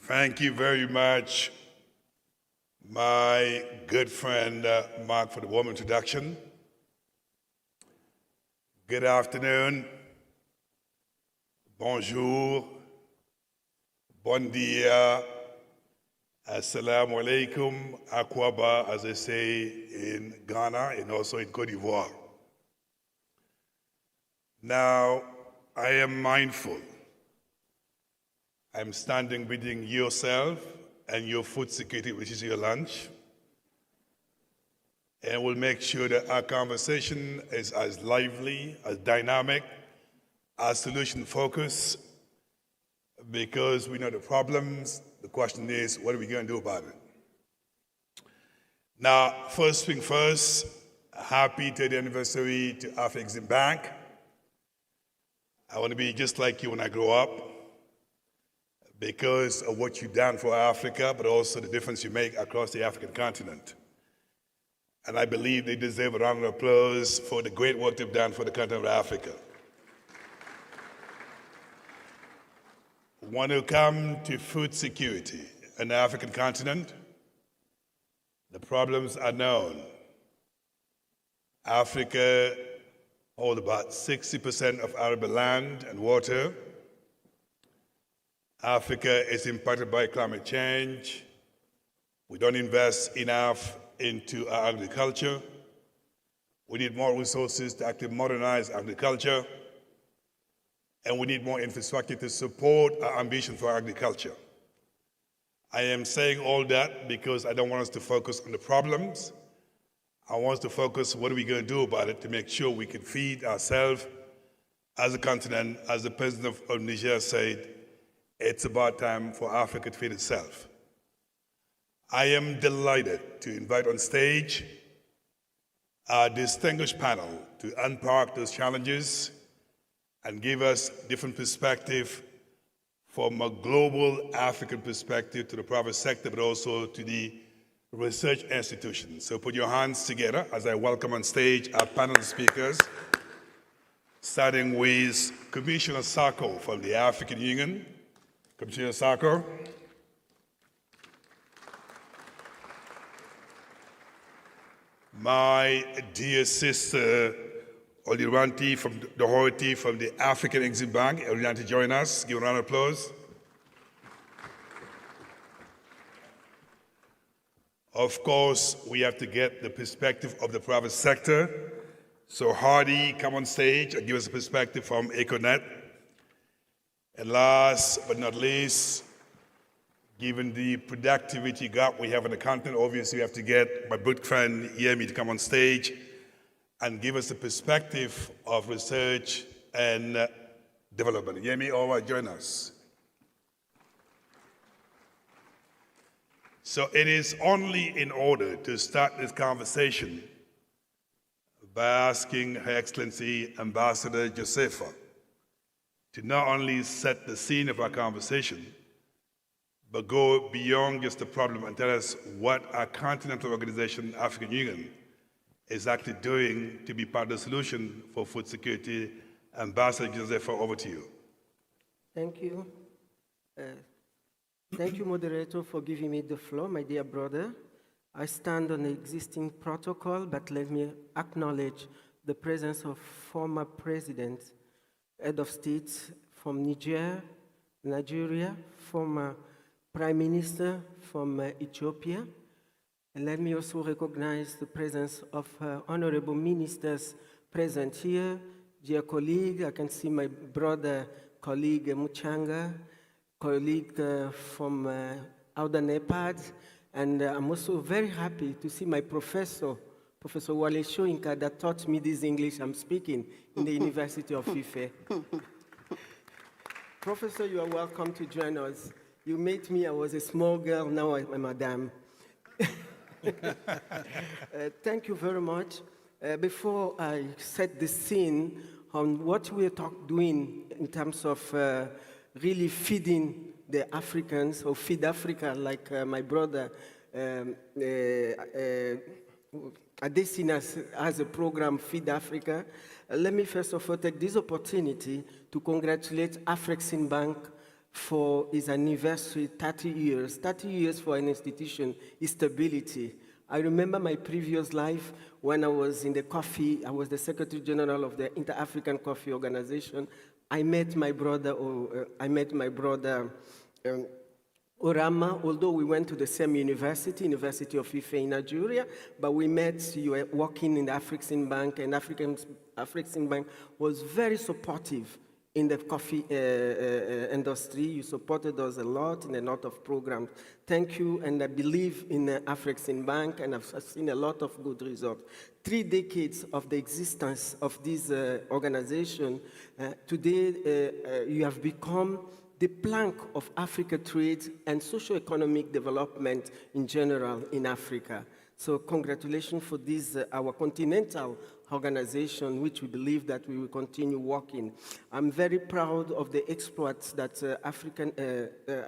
Thank you very much, my good friend Mark, for the warm introduction. Good afternoon, bonjour, bon dia, assalamu alaikum, akwaba, as they say in Ghana and also in Cote d'Ivoire. Now, I am mindful. I'm standing between yourself and your food security, which is your lunch. And we'll make sure that our conversation is as lively, as dynamic, as solution-focused, because we know the problems. The question is, what are we going to do about it? Now, first thing first, happy 30th anniversary to AfreximBank. I want to be just like you when I grow up, because of what you've done for Africa, but also the difference you make across the African continent. And I believe they deserve a round of applause for the great work they've done for the continent of Africa. When you come to food security in the African continent, the problems are known. Africa holds about 60% of arable land and water. Africa is impacted by climate change. We don't invest enough into our agriculture. We need more resources to actually modernize agriculture. And we need more infrastructure to support our ambition for agriculture. I am saying all that because I don't want us to focus on the problems. I want us to focus on what are we going to do about it to make sure we can feed ourselves as a continent. As the president of Niger said, it's about time for Africa to feed itself. I am delighted to invite on stage our distinguished panel to unpack those challenges and give us different perspective from a global African perspective to the private sector, but also to the research institutions. So put your hands together as I welcome on stage our panel speakers, starting with Commissioner Sako from the African Union. Commissioner Sako. My dear sister, Oliranti from Doherty from the AfreximBank. Oliranti, join us. Give a round of applause. Of course, we have to get the perspective of the private sector. So Hardy, come on stage and give us a perspective from Econet. And last but not least, given the productivity gap we have in the continent, obviously we have to get my good friend Yemi to come on stage and give us a perspective of research and development. Yemi, all right, join us. So it is only in order to start this conversation by asking Her Excellency Ambassador Josefa to not only set the scene of our conversation, but go beyond just the problem and tell us what our continental organization, African Union, is actually doing to be part of the solution for food security. Ambassador Josefa, over to you. Thank you. Thank you, moderator, for giving me the floor, my dear brother. I stand on the existing protocol, but let me acknowledge the presence of former presidents, head of state from Nigeria, former prime minister from Ethiopia. And let me also recognize the presence of honorable ministers present here. Dear colleague, I can see my brother, colleague Muchanga, colleague from Outer Nepad, and I'm also very happy to see my professor, Professor Wale Shoinka, that taught me this English I'm speaking in the University of Ife. Professor, you are welcome to join us. You met me, I was a small girl, now I'm a madam. Thank you very much. Before I set the scene on what we're doing in terms of really feeding the Africans, or feed Africa, like my brother Adesina has a program, Feed Africa. Let me first of all take this opportunity to congratulate AfreximBank for its anniversary, 30 years. 30 years for an institution is stability. I remember my previous life when I was in the coffee, I was the Secretary General of the Inter-African Coffee Organization. I met my brother, Orama, although we went to the same university, University of Ife in Nigeria, but we met, you were working in the AfreximBank, and AfreximBank was very supportive in the coffee industry. You supported us a lot in a lot of programs. Thank you, and I believe in AfreximBank, and I've seen a lot of good results. 3 decades of the existence of this organization, today you have become the plank of Africa trade and socio-economic development in general in Africa. So congratulations for this, our continental organization, which we believe that we will continue working. I'm very proud of the exploits that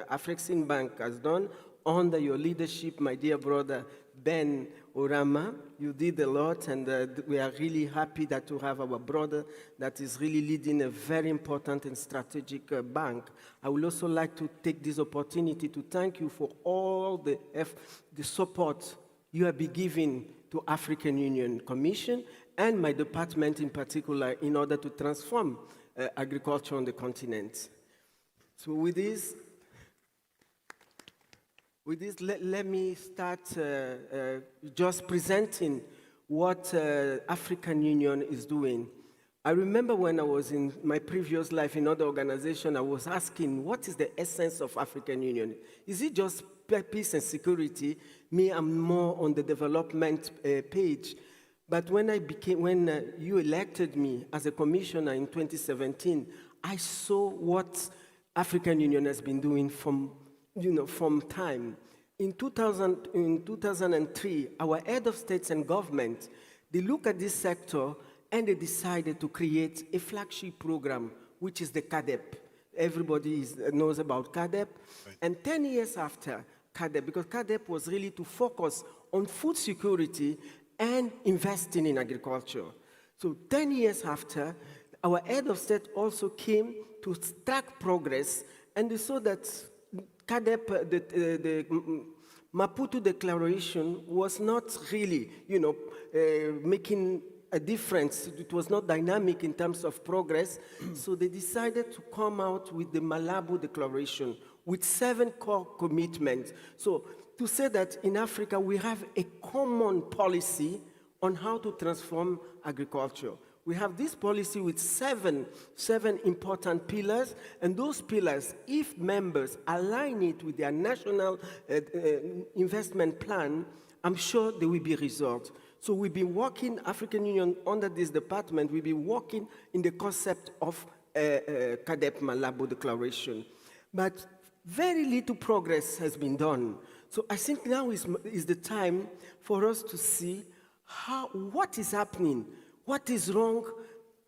AfreximBank has done under your leadership, my dear brother Ben Orama. You did a lot, and we are really happy that to have our brother that is really leading a very important and strategic bank. I would also like to take this opportunity to thank you for all the support you have been giving to African Union Commission and my department in particular in order to transform agriculture on the continent. So with this, let me start just presenting what African Union is doing. I remember when I was in my previous life in other organization, I was asking, what is the essence of African Union? Is it just peace and security? Me, I'm more on the development page. But when you elected me as a commissioner in 2017, I saw what African Union has been doing from time. In 2003, our head of states and government, they looked at this sector and they decided to create a flagship program, which is the CADEP. Everybody knows about CADEP. Right. And 10 years after CADEP, because CADEP was really to focus on food security and investing in agriculture. So 10 years after, our head of state also came to track progress, and they saw that CADEP, the Maputo Declaration was not really, making a difference. It was not dynamic in terms of progress. So they decided to come out with the Malabo Declaration with 7 core commitments. So to say that in Africa we have a common policy on how to transform agriculture. We have this policy with seven important pillars, and those pillars, if members align it with their national investment plan, I'm sure there will be results. So we've been working, African Union, under this department, we've been working in the concept of CADEP Malabo Declaration. But very little progress has been done. So I think now is the time for us to see what is happening. What is wrong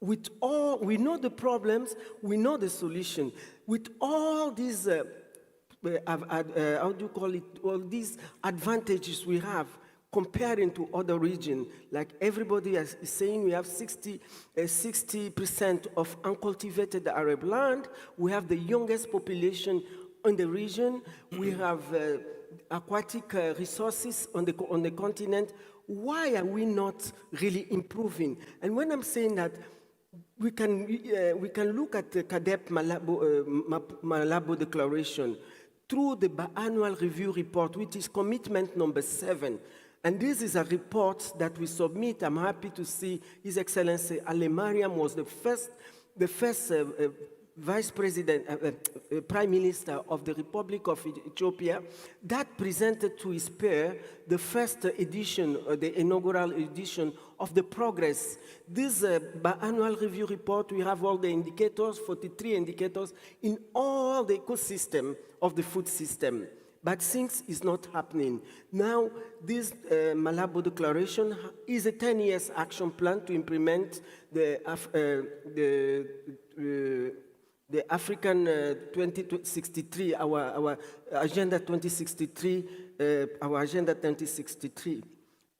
with all, we know the problems, we know the solution. With all these, how do you call it, all these advantages we have comparing to other regions, like everybody is saying we have 60% of uncultivated Arab land, we have the youngest population in the region, we have aquatic resources on the continent. Why are we not really improving? And when I'm saying that, we can look at the CADEP Malabo Declaration through the biannual review report, which is commitment number 7. And this is a report that we submit. I'm happy to see His Excellency Ale Mariam was the first Vice President, Prime Minister of the Republic of Ethiopia, that presented to his peer the first edition, the inaugural edition of the progress. This biannual review report, we have all the indicators, 43 indicators, in all the ecosystem of the food system. But things is not happening. Now, this Malabo Declaration is a 10 years action plan to implement the African 2063, our Agenda 2063, our Agenda 2063.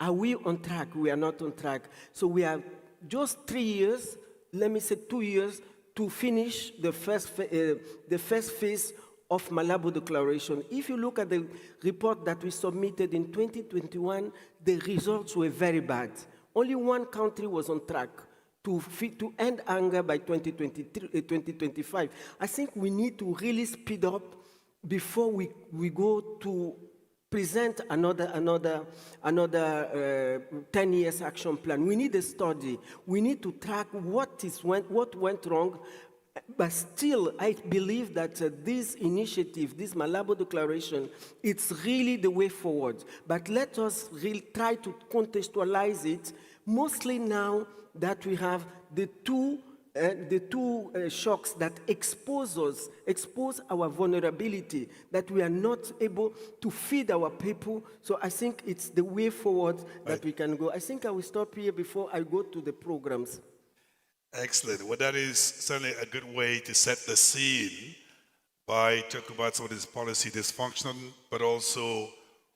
Are we on track? We are not on track. So we have just 3 years, let me say 2 years, to finish the first phase of Malabo Declaration. If you look at the report that we submitted in 2021, the results were very bad. Only one country was on track to end hunger by 2025. I think we need to really speed up before we go to present another 10 years action plan. We need a study. We need to track what went wrong. But still, I believe that this initiative, this Malabo Declaration, it's really the way forward. But let us really try to contextualize it, mostly now that we have the two shocks that expose our vulnerability, that we are not able to feed our people. So I think it's the way forward that we can go. I think I will stop here before I go to the programs. Excellent. Well, that is certainly a good way to set the scene by talking about some of this policy dysfunction, but also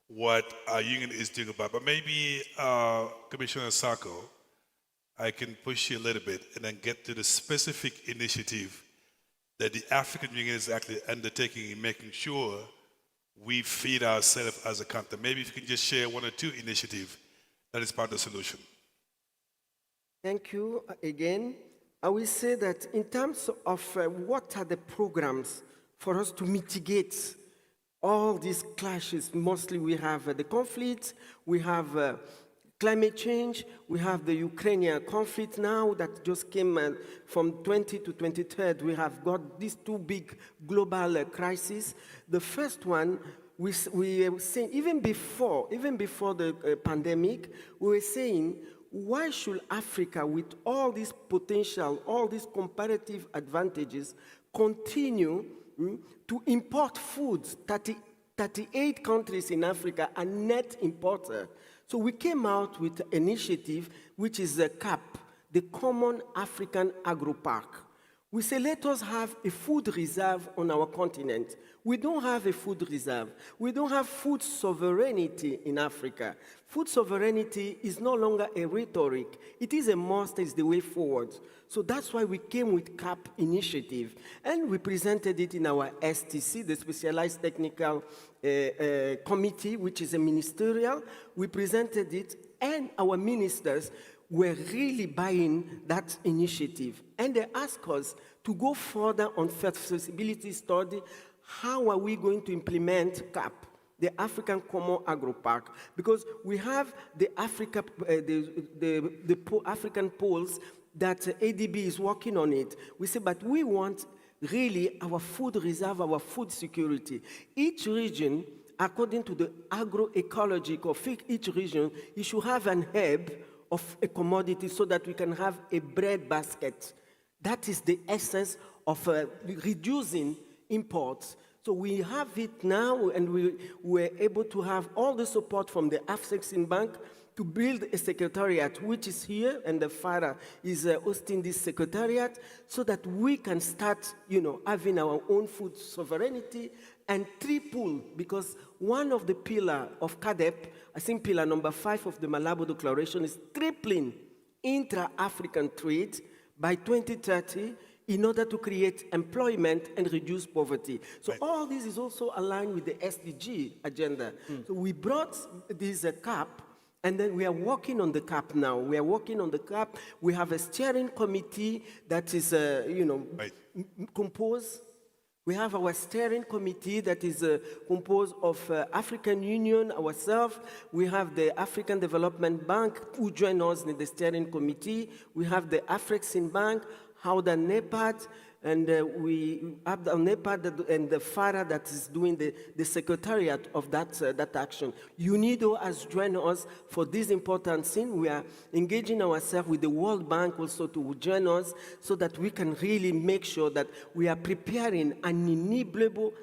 what our union is doing about. But maybe, Commissioner Sako, I can push you a little bit and then get to the specific initiative that the African Union is actually undertaking in making sure we feed ourselves as a country. Maybe if you can just share one or two initiatives that is part of the solution. Thank you again. I will say that in terms of what are the programs for us to mitigate all these clashes, mostly we have the conflict, we have climate change, we have the Ukrainian conflict now that just came from 20 to 23rd. We have got these two big global crises. The first one, we were saying, even before the pandemic, we were saying, why should Africa, with all this potential, all these comparative advantages, continue to import foods? 38 countries in Africa are net importer. So we came out with an initiative, which is the CAP, the Common African Agro-Park. We say, let us have a food reserve on our continent. We don't have a food reserve. We don't have food sovereignty in Africa. Food sovereignty is no longer a rhetoric. It is a must, it's the way forward. So that's why we came with CAP initiative. And we presented it in our STC, the Specialized Technical Committee, which is a ministerial. We presented it, and our ministers were really buying that initiative. And they asked us to go further on feasibility study. How are we going to implement CAP, the African Common Agro-Park? Because we have the African poles that ADB is working on it. We say, but we want really our food reserve, our food security. Each region, according to the agroecology of each region, you should have an hub of a commodity so that we can have a bread basket. That is the essence of reducing imports. So we have it now, and we were able to have all the support from the AfreximBank to build a secretariat, which is here, and the father is hosting this secretariat, so that we can start, having our own food sovereignty and triple, because one of the pillars of CADEP, I think pillar number 5 of the Malabo Declaration, is tripling intra-African trade by 2030 in order to create employment and reduce poverty. So all this is also aligned with the SDG agenda. So we brought this CAP, and then we are working on the CAP now. We are working on the CAP. We have a steering committee that is, composed. We have our steering committee that is composed of African Union, ourselves. We have the African Development Bank who join us in the steering committee. We have the AfreximBank, Howden NEPAD, and we have the NEPAD and the FARA that is doing the secretariat of that action. UNIDO has joined us for this important thing. We are engaging ourselves with the World Bank also to join us so that we can really make sure that we are preparing an enable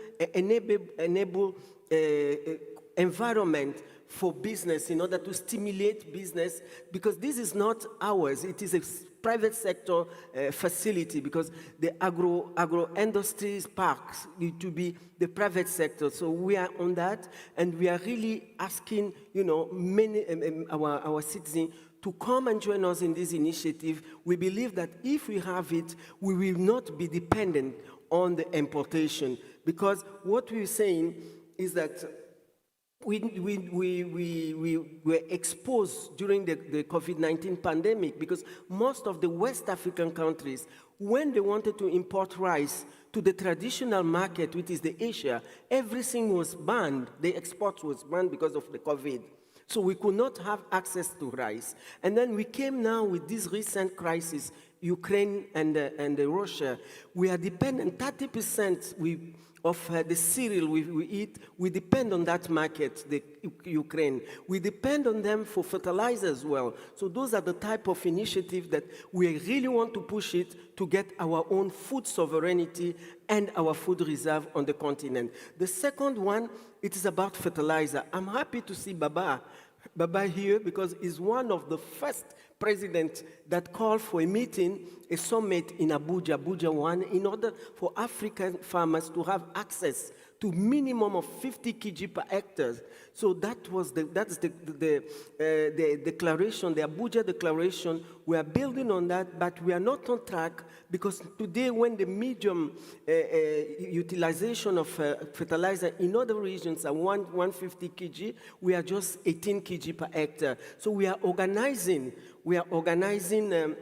environment for business in order to stimulate business, because this is not ours. It is a private sector facility, because the agro industries parks need to be the private sector. So we are on that, and we are really asking, many our citizens to come and join us in this initiative. We believe that if we have it, we will not be dependent on the importation. Because what we're saying is that we were exposed during the COVID-19 pandemic, because most of the West African countries, when they wanted to import rice to the traditional market, which is the Asia, everything was banned. The export was banned because of the COVID. So we could not have access to rice. And then we came now with this recent crisis, Ukraine and Russia. We are dependent, 30% of the cereal we eat, we depend on that market, the Ukraine. We depend on them for fertilizer as well. So those are the type of initiatives that we really want to push it to get our own food sovereignty and our food reserve on the continent. The second one, it is about fertilizer. I'm happy to see Baba here, because he's one of the first presidents that called for a meeting, a summit in Abuja 1, in order for African farmers to have access to minimum of 50 kg per hectare. So that's the declaration, the Abuja declaration. We are building on that, but we are not on track, because today when the medium utilization of fertilizer in other regions are 150 kg, we are just 18 kg per hectare. So we are organizing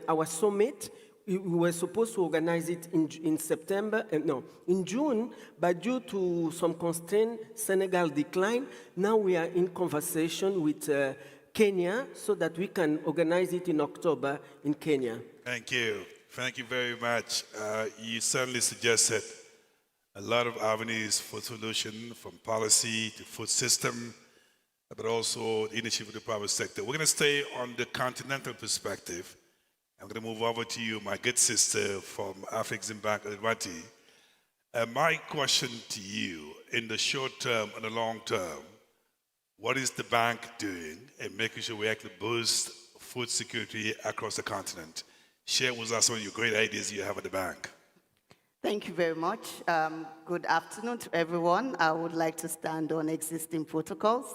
our summit. We were supposed to organize it in September, in June, but due to some constraint, Senegal declined. Now we are in conversation with Kenya so that we can organize it in October in Kenya. Thank you. Thank you very much. You certainly suggested a lot of avenues for solution, from policy to food system, but also the initiative of the private sector. We're going to stay on the continental perspective. I'm going to move over to you, my good sister from AfreximBank Advati. My question to you, in the short term and the long term, what is the bank doing in making sure we actually boost food security across the continent? Share with us some of your great ideas you have at the bank. Thank you very much. Good afternoon to everyone. I would like to stand on existing protocols.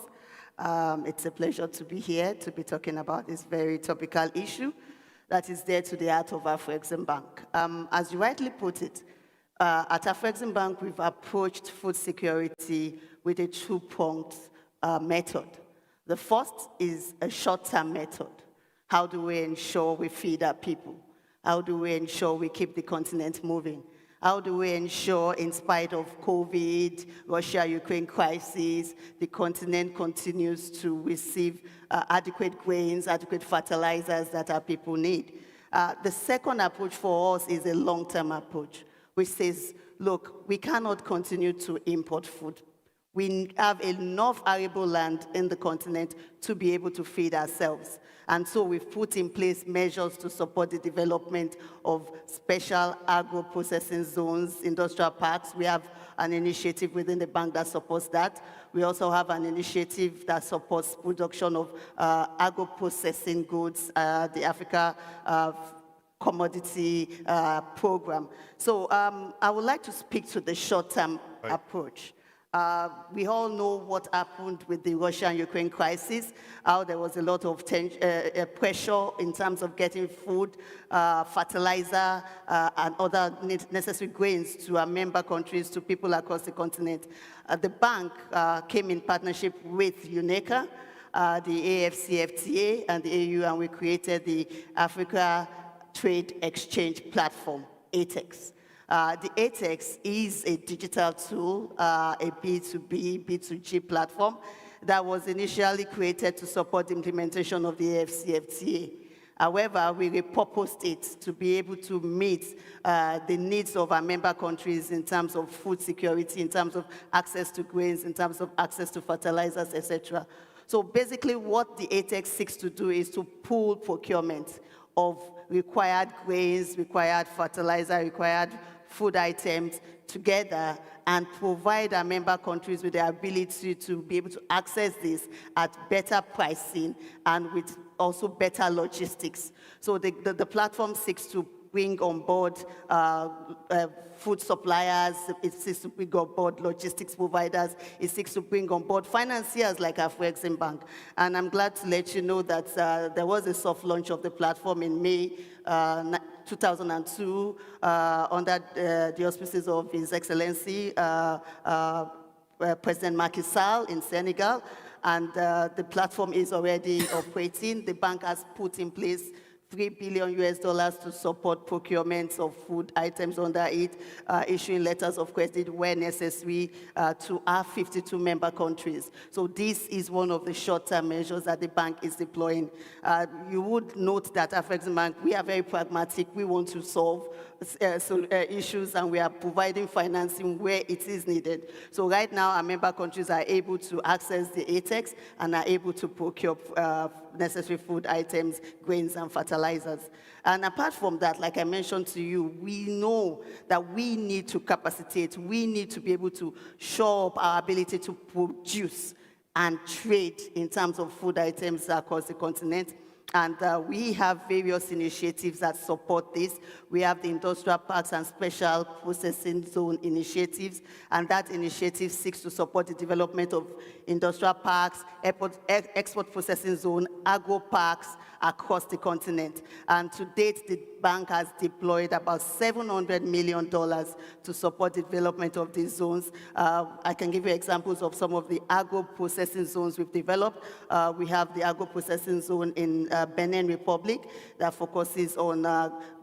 It's a pleasure to be here to be talking about this very topical issue that is dear to the heart of AfreximBank. As you rightly put it, at AfreximBank, we've approached food security with a two-pronged method. The first is a short-term method. How do we ensure we feed our people? How do we ensure we keep the continent moving? How do we ensure, in spite of COVID, Russia-Ukraine crisis, the continent continues to receive adequate grains, adequate fertilizers that our people need? The second approach for us is a long-term approach, which says, look, we cannot continue to import food. We have enough arable land in the continent to be able to feed ourselves. And so we've put in place measures to support the development of special agro-processing zones, industrial parks. We have an initiative within the bank that supports that. We also have an initiative that supports production of agro-processing goods, the Africa Commodity Program. So I would like to speak to the short-term approach. We all know what happened with the Russia and Ukraine crisis, how there was a lot of pressure in terms of getting food, fertilizer, and other necessary grains to our member countries, to people across the continent. The bank came in partnership with UNECA, the AFCFTA, and the AU, and we created the Africa Trade Exchange Platform, ATEX. The ATEX is a digital tool, a B2B, B2G platform that was initially created to support the implementation of the AFCFTA. However, we repurposed it to be able to meet the needs of our member countries in terms of food security, in terms of access to grains, in terms of access to fertilizers, etc. So basically what the ATEX seeks to do is to pool procurement of required grains, required fertilizer, required food items together and provide our member countries with the ability to be able to access this at better pricing and with also better logistics. So the platform seeks to bring on board food suppliers, it seeks to bring on board logistics providers, it seeks to bring on board financiers like AfreximBank. And I'm glad to let you know that there was a soft launch of the platform in May 2002 under the auspices of His Excellency President Macky Sall in Senegal, and the platform is already operating. The bank has put in place $3 billion to support procurements of food items under it, issuing letters of credit where necessary to our 52 member countries. So this is one of the short-term measures that the bank is deploying. You would note that AfreximBank, we are very pragmatic. We want to solve issues, and we are providing financing where it is needed. So right now, our member countries are able to access the ATEX and are able to procure necessary food items, grains, and fertilizers. And apart from that, like I mentioned to you, we know that we need to capacitate. We need to be able to show up our ability to produce and trade in terms of food items across the continent. And we have various initiatives that support this. We have the Industrial Parks and Special Processing Zone initiatives, and that initiative seeks to support the development of industrial parks, export processing zone, agro parks across the continent. And to date, the bank has deployed about $700 million to support the development of these zones. I can give you examples of some of the agro processing zones we've developed. We have the agro processing zone in Benin Republic that focuses on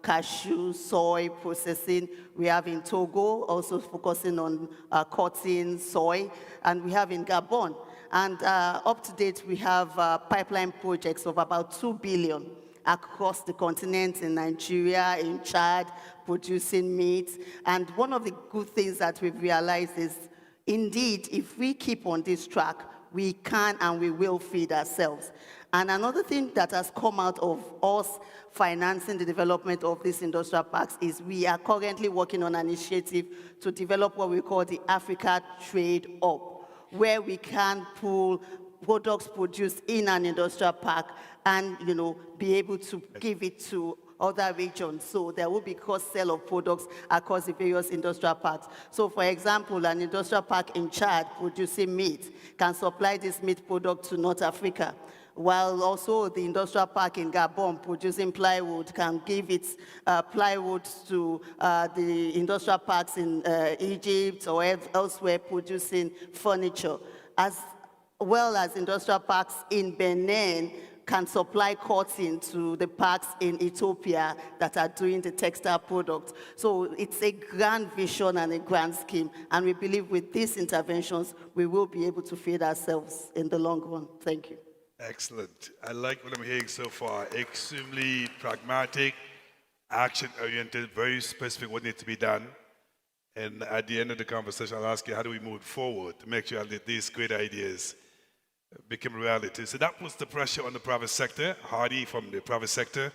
cashew, soy processing. We have in Togo, also focusing on cotton, soy, and we have in Gabon. And up to date, we have pipeline projects of about $2 billion across the continent, in Nigeria, in Chad, producing meat. And one of the good things that we've realized is, indeed, if we keep on this track, we can and we will feed ourselves. And another thing that has come out of us financing the development of these industrial parks is we are currently working on an initiative to develop what we call the Africa Trade Hub, where we can pool products produced in an industrial park and, be able to give it to other regions. So there will be cross-sell of products across the various industrial parks. So for example, an industrial park in Chad producing meat can supply this meat product to North Africa, while also the industrial park in Gabon producing plywood can give its plywood to the industrial parks in Egypt or elsewhere producing furniture, as well as industrial parks in Benin can supply cotton to the parks in Ethiopia that are doing the textile products. So it's a grand vision and a grand scheme, and we believe with these interventions, we will be able to feed ourselves in the long run. Thank you. Excellent. I like what I'm hearing so far. Extremely pragmatic, action-oriented, very specific what needs to be done. And at the end of the conversation, I'll ask you, how do we move forward to make sure that these great ideas become reality? So that puts the pressure on the private sector. Hardy from the private sector.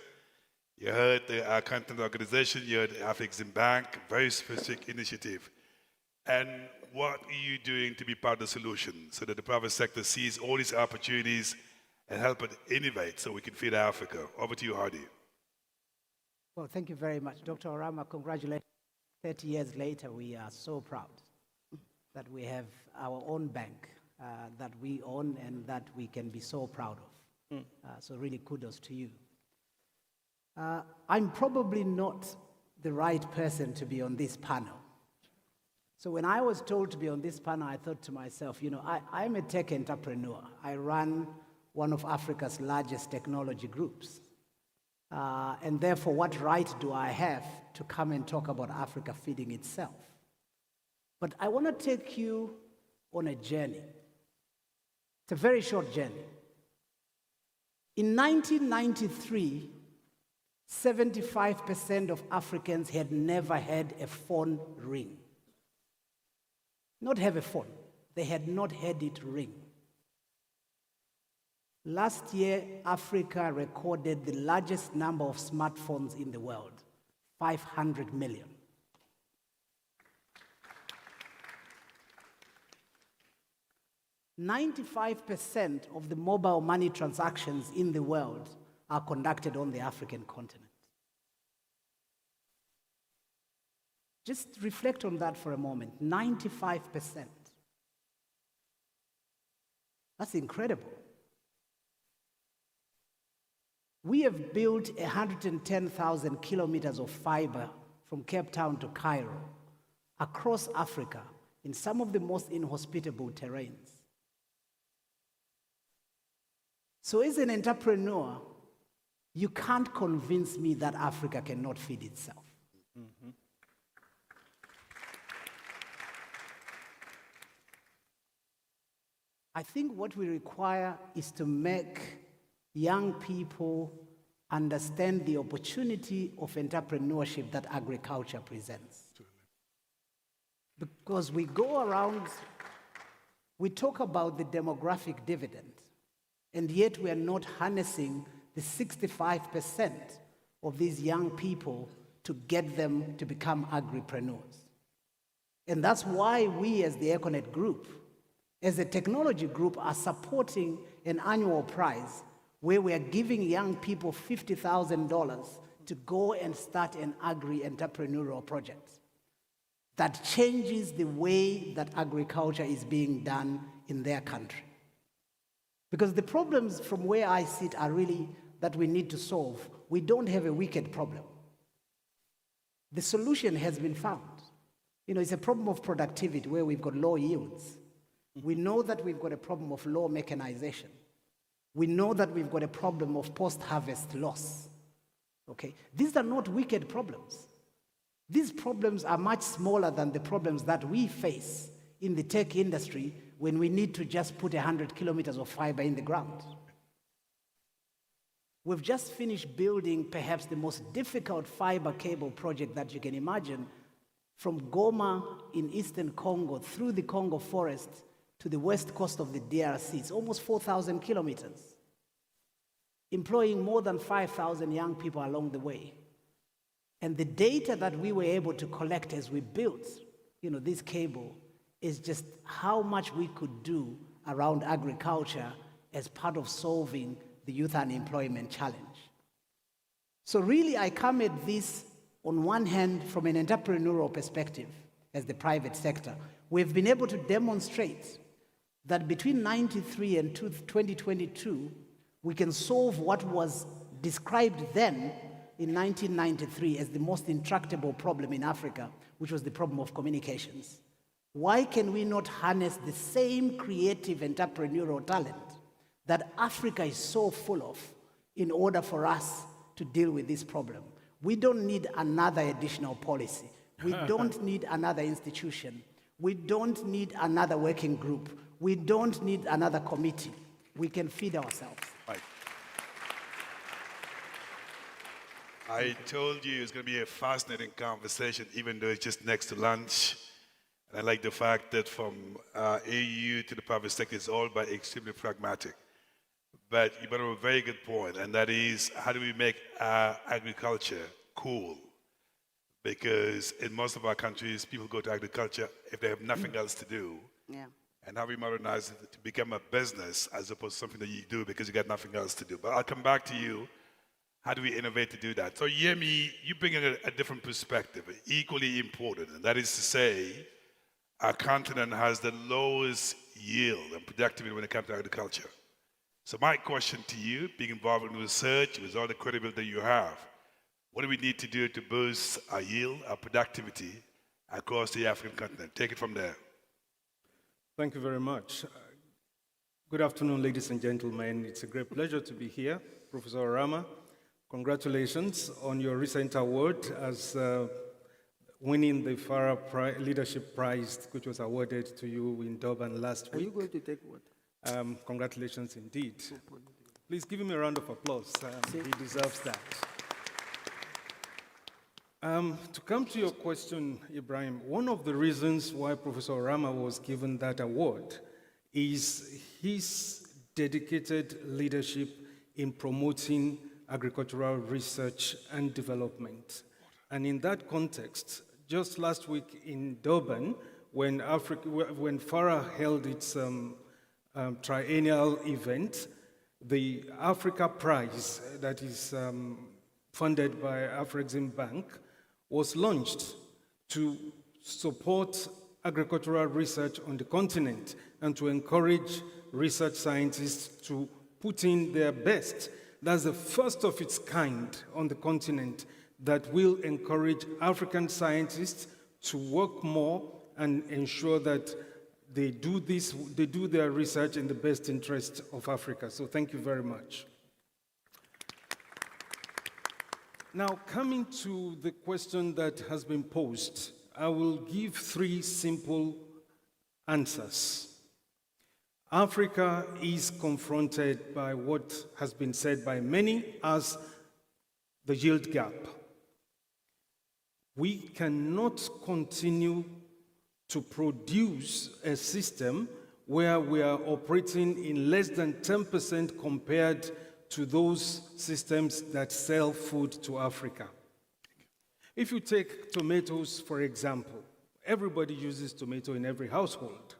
You heard the content organization, you heard AfreximBank, very specific initiative. And what are you doing to be part of the solution so that the private sector sees all these opportunities and help it innovate so we can feed Africa? Over to you, Hardy. Well, thank you very much. Dr. Orama, congratulations. 30 years later, we are so proud that we have our own bank that we own and that we can be so proud of. So really kudos to you. I'm probably not the right person to be on this panel. So when I was told to be on this panel, I thought to myself, I'm a tech entrepreneur. I run one of Africa's largest technology groups. And therefore, what right do I have to come and talk about Africa feeding itself? But I want to take you on a journey. It's a very short journey. In 1993, 75% of Africans had never had a phone ring. Not have a phone. They had not had it ring. Last year, Africa recorded the largest number of smartphones in the world, 500 million. %95 of the mobile money transactions in the world are conducted on the African continent. Just reflect on that for a moment. 95%. That's incredible. We have built 110,000 kilometers of fiber from Cape Town to Cairo, across Africa, in some of the most inhospitable terrains. So as an entrepreneur, you can't convince me that Africa cannot feed itself. Mm-hmm. I think what we require is to make young people understand the opportunity of entrepreneurship that agriculture presents. Because we go around, we talk about the demographic dividend, and yet we are not harnessing the 65% of these young people to get them to become agripreneurs. And that's why we as the Econet Group, as a technology group, are supporting an annual prize where we are giving young people $50,000 to go and start an agri-entrepreneurial project that changes the way that agriculture is being done in their country. Because the problems from where I sit are really that we need to solve. We don't have a wicked problem. The solution has been found. It's a problem of productivity where we've got low yields. We know that we've got a problem of low mechanization. We know that we've got a problem of post-harvest loss. Okay? These are not wicked problems. These problems are much smaller than the problems that we face in the tech industry when we need to just put 100 kilometers of fiber in the ground. We've just finished building perhaps the most difficult fiber cable project that you can imagine, from Goma in eastern Congo through the Congo forest to the west coast of the DRC. It's almost 4,000 kilometers, employing more than 5,000 young people along the way. And the data that we were able to collect as we built, this cable is just how much we could do around agriculture as part of solving the youth unemployment challenge. So really, I come at this on one hand from an entrepreneurial perspective as the private sector. We've been able to demonstrate that between 93 and 2022, we can solve what was described then in 1993 as the most intractable problem in Africa, which was the problem of communications. Why can we not harness the same creative entrepreneurial talent that Africa is so full of in order for us to deal with this problem? We don't need another additional policy. We don't need another institution. We don't need another working group. We don't need another committee. We can feed ourselves. Right. I told you it's going to be a fascinating conversation, even though it's just next to lunch. And I like the fact that from AU to the private sector, it's all by extremely pragmatic. But you brought up a very good point, and that is, how do we make agriculture cool? Because in most of our countries, people go to agriculture if they have nothing else to do. Yeah. And how we modernize it to become a business as opposed to something that you do because you got nothing else to do. But I'll come back to you. How do we innovate to do that? So Yemi, you bring in a different perspective, equally important, and that is to say, our continent has the lowest yield and productivity when it comes to agriculture. So my question to you, being involved in research, with all the credibility you have, what do we need to do to boost our yield, our productivity across the African continent? Take it from there. Thank you very much. Good afternoon, ladies and gentlemen. It's a great pleasure to be here. Professor Orama, congratulations on your recent award as winning the Farah Leadership Prize, which was awarded to you in Durban last week. Are you going to take what? Congratulations indeed. Please give him a round of applause. He deserves that. To come to your question, Ibrahim, one of the reasons why Professor Orama was given that award is his dedicated leadership in promoting agricultural research and development. And in that context, just last week in Durban, when FARA held its triennial event, the Africa Prize that is funded by AfreximBank was launched to support agricultural research on the continent and to encourage research scientists to put in their best That's the first of its kind on the continent that will encourage African scientists to work more and ensure that they do their research in the best interest of Africa. So thank you very much. Now, coming to the question that has been posed, I will give 3 simple answers. Africa is confronted by what has been said by many as the yield gap. We cannot continue to produce a system where we are operating in less than 10% compared to those systems that sell food to Africa. If you take tomatoes, for example, everybody uses tomato in every household.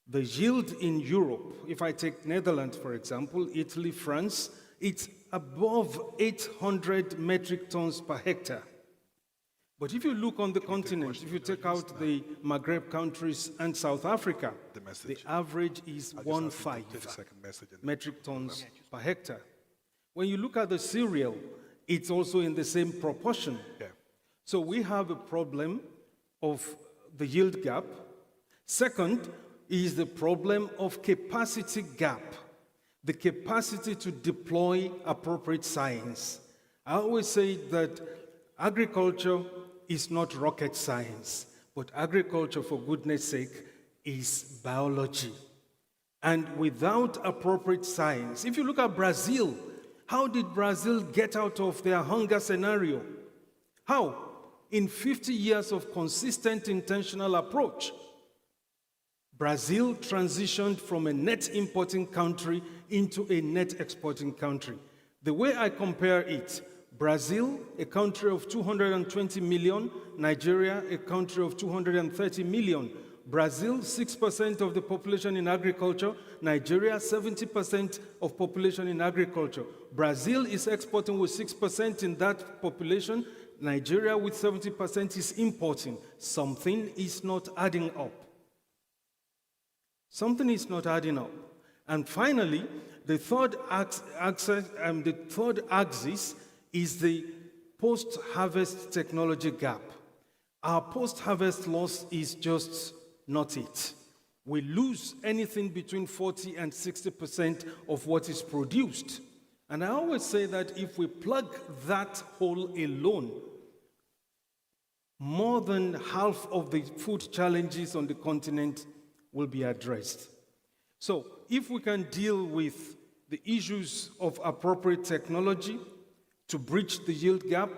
The yield in Europe, if I take Netherlands, for example, Italy, France, it's above 800 metric tons per hectare. But if you look on the continent, if you take out the Maghreb countries and South Africa, the average is 1.5 metric tons per hectare. When you look at the cereal, it's also in the same proportion. Yeah. So we have a problem of the yield gap. Second is the problem of capacity gap, the capacity to deploy appropriate science. I always say that agriculture is not rocket science, but agriculture, for goodness sake, is biology. And without appropriate science, if you look at Brazil, how did Brazil get out of their hunger scenario? How? In 50 years of consistent intentional approach, Brazil transitioned from a net importing country into a net exporting country. The way I compare it, Brazil, a country of 220 million, Nigeria, a country of 230 million. Brazil, 6% of the population in agriculture, Nigeria, 70% of population in agriculture. Brazil is exporting with 6% in that population, Nigeria with 70% is importing. Something is not adding up. Something is not adding up. And finally, the third axis is the post-harvest technology gap. Our post-harvest loss is just not it. We lose anything between 40 and 60% of what is produced. And I always say that if we plug that hole alone, more than half of the food challenges on the continent will be addressed. So if we can deal with the issues of appropriate technology to bridge the yield gap,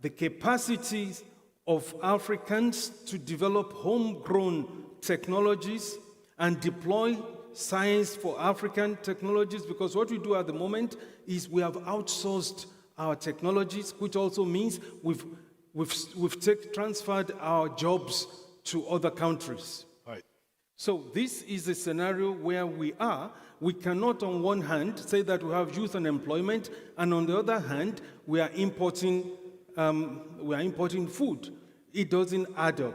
the capacities of Africans to develop homegrown technologies and deploy science for African technologies, because what we do at the moment is we have outsourced our technologies, which also means we've transferred our jobs to other countries. Right. So this is a scenario where we are. We cannot, on one hand, say that we have youth unemployment, and on the other hand, we are importing food. It doesn't add up.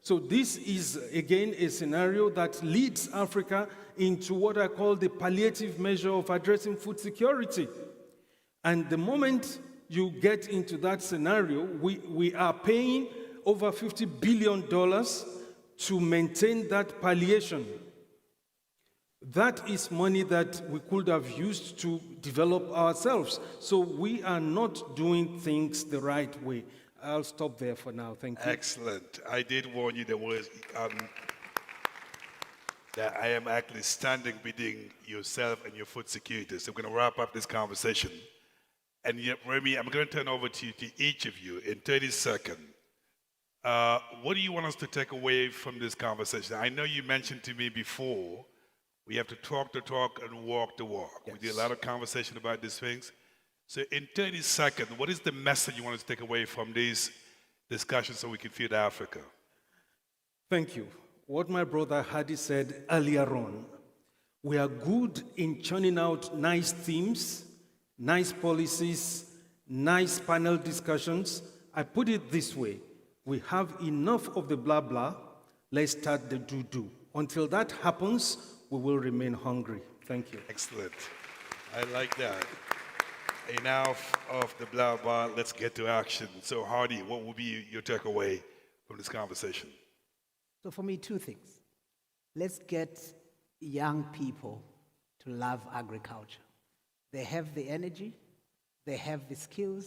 So this is, again, a scenario that leads Africa into what I call the palliative measure of addressing food security. And the moment you get into that scenario, we are paying over $50 billion to maintain that palliation. That is money that we could have used to develop ourselves. So we are not doing things the right way. I'll stop there for now. Thank you. Excellent. I did warn you there was that I am actually standing between yourself and your food security. So we're going to wrap up this conversation. And yet, Remy, I'm going to turn over to each of you in 30 seconds. What do you want us to take away from this conversation? I know you mentioned to me before, we have to talk the talk and walk the walk. Yes. We did a lot of conversation about these things. So in 30 seconds, what is the message you want us to take away from these discussions so we can feed Africa? Thank you. What my brother Hadi said earlier on, we are good in churning out nice themes, nice policies, nice panel discussions. I put it this way, we have enough of the blah blah, let's start the do-do. Until that happens, we will remain hungry. Thank you. Excellent. I like that. enough of the blah blah. Let's get to action. So, Hardy, what will be your takeaway from this conversation? So for me, two things. Let's get young people to love agriculture. They have the energy, they have the skills.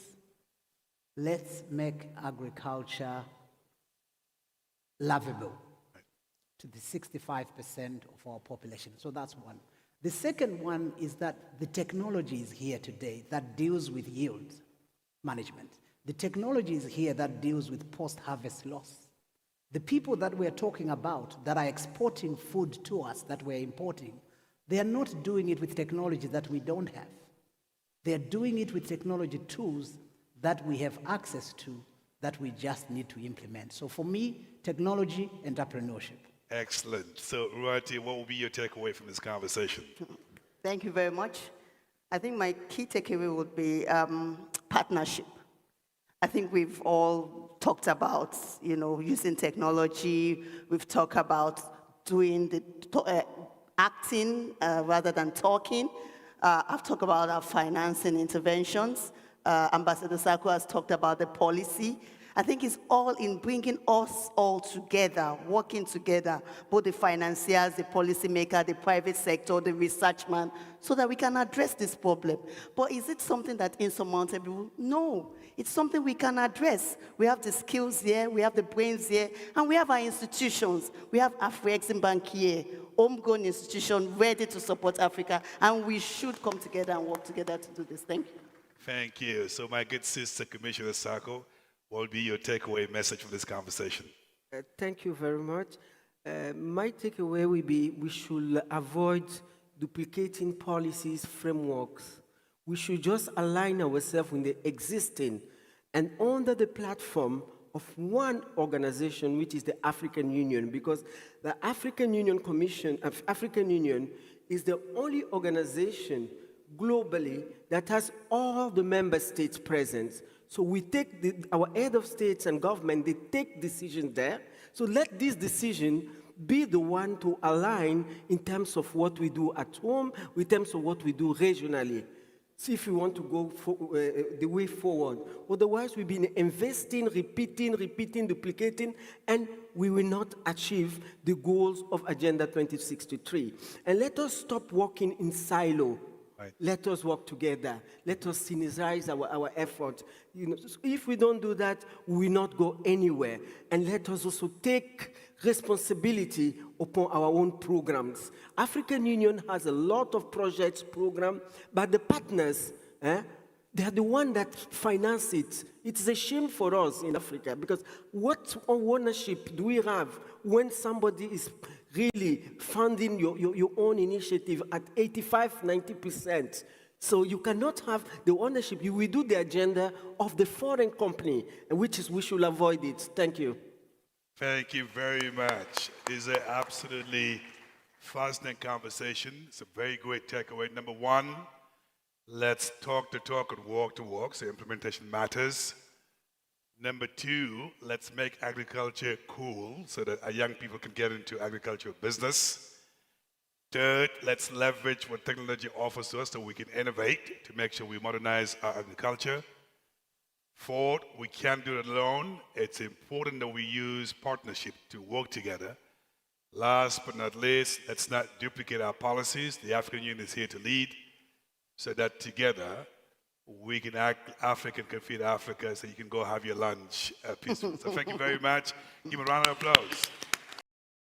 Let's make agriculture lovable to the 65% of our population. So that's one. The second one is that the technology is here today that deals with yield management. The technology is here that deals with post-harvest loss. The people that we're talking about that are exporting food to us that we're importing, they are not doing it with technology that we don't have. They're doing it with technology tools that we have access to that we just need to implement. So for me, technology, entrepreneurship. Excellent. So, Ruati, what will be your takeaway from this conversation? Thank you very much. I think my key takeaway would be partnership. I think we've all talked about, using technology. We've talked about doing acting rather than talking. I've talked about our financing interventions. Ambassador Sako has talked about the policy. I think it's all in bringing us all together, working together, both the financiers, the policymaker, the private sector, the researchman, so that we can address this problem. But is it something that's insurmountable? No, it's something we can address. We have the skills here, we have the brains here, and we have our institutions. We have AfreximBank here, homegrown institution ready to support Africa, and we should come together and work together to do this. Thank you. Thank you. So, my good sister, Commissioner Sako, what will be your takeaway message from this conversation? Thank you very much. My takeaway will be we should avoid duplicating policies, frameworks. We should just align ourselves with the existing and under the platform of one organization, which is the African Union, because the African Union Commission of African Union is the only organization globally that has all the member states present. So we take our head of states and government, they take decisions there. So let this decision be the one to align in terms of what we do at home, in terms of what we do regionally. See if we want to go the way forward. Otherwise, we've been investing, repeating, duplicating, and we will not achieve the goals of Agenda 2063. And let us stop working in silo. Right. Let us work together. Let us synergize our effort. So if we don't do that, we will not go anywhere. And let us also take responsibility upon our own programs. African Union has a lot of projects, programs, but the partners, they are the one that finance it. It's a shame for us in Africa because what ownership do we have when somebody is really funding your own initiative at 85, 90%? So you cannot have the ownership. You will do the agenda of the foreign company, which is we should avoid it. Thank you. Thank you very much. It's an absolutely fascinating conversation. It's a very great takeaway. Number one, let's talk the talk and walk the walk, so implementation matters. Number two, let's make agriculture cool so that our young people can get into agricultural business. Third, let's leverage what technology offers to us so we can innovate to make sure we modernize our agriculture. Fourth, we can't do it alone. It's important that we use partnership to work together. Last but not least, let's not duplicate our policies. The African Union is here to lead so that together we can act, Africa can feed Africa, so you can go have your lunch peacefully. So thank you very much. Give a round of applause.